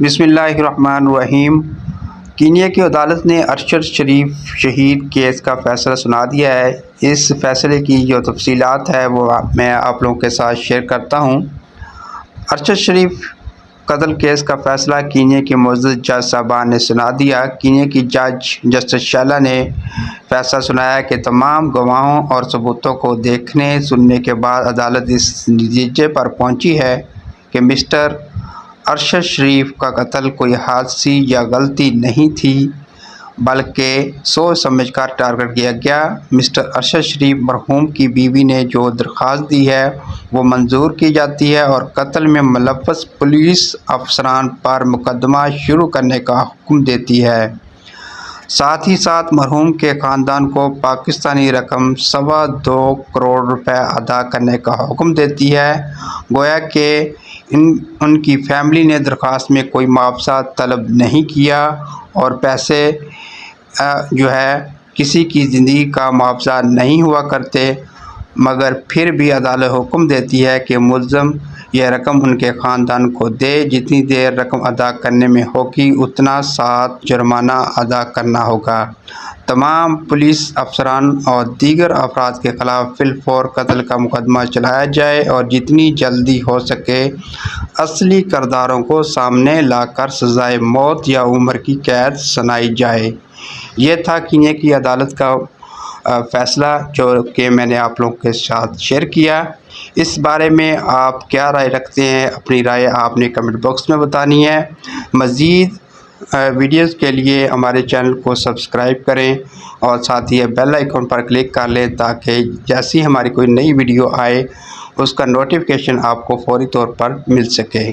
بسم اللہ الرحمن الرحیم۔ کینیا کی عدالت نے ارشد شریف شہید کیس کا فیصلہ سنا دیا ہے۔ اس فیصلے کی جو تفصیلات ہے وہ میں آپ لوگوں کے ساتھ شیئر کرتا ہوں۔ ارشد شریف قتل کیس کا فیصلہ کینیا کے معزز جج صاحبان نے سنا دیا۔ کینیا کی جج جسٹس شیلا نے فیصلہ سنایا کہ تمام گواہوں اور ثبوتوں کو دیکھنے سننے کے بعد عدالت اس نتیجے پر پہنچی ہے کہ مسٹر ارشد شریف کا قتل کوئی حادثی یا غلطی نہیں تھی بلکہ سوچ سمجھ کر ٹارگٹ کیا گیا۔ مسٹر ارشد شریف مرحوم کی بیوی نے جو درخواست دی ہے وہ منظور کی جاتی ہے اور قتل میں ملوث پولیس افسران پر مقدمہ شروع کرنے کا حکم دیتی ہے۔ ساتھ ہی ساتھ مرحوم کے خاندان کو پاکستانی رقم 2.25 کروڑ روپے ادا کرنے کا حکم دیتی ہے۔ گویا کہ ان کی فیملی نے درخواست میں کوئی معاوضہ طلب نہیں کیا اور پیسے کسی کی زندگی کا معاوضہ نہیں ہوا کرتے، مگر پھر بھی عدالت حکم دیتی ہے کہ ملزم یہ رقم ان کے خاندان کو دے۔ جتنی دیر رقم ادا کرنے میں ہوگی اتنا ساتھ جرمانہ ادا کرنا ہوگا۔ تمام پولیس افسران اور دیگر افراد کے خلاف فی الفور قتل کا مقدمہ چلایا جائے اور جتنی جلدی ہو سکے اصلی کرداروں کو سامنے لا کر سزائے موت یا عمر کی قید سنائی جائے۔ یہ تھا کینیا کی عدالت کا فیصلہ جو کہ میں نے آپ لوگوں کے ساتھ شیئر کیا۔ اس بارے میں آپ کیا رائے رکھتے ہیں؟ اپنی رائے آپ نے کمنٹ باکس میں بتانی ہے۔ مزید ویڈیوز کے لیے ہمارے چینل کو سبسکرائب کریں اور ساتھ ہی بیل آئیکن پر کلک کر لیں تاکہ جیسی ہماری کوئی نئی ویڈیو آئے اس کا نوٹیفیکیشن آپ کو فوری طور پر مل سکے۔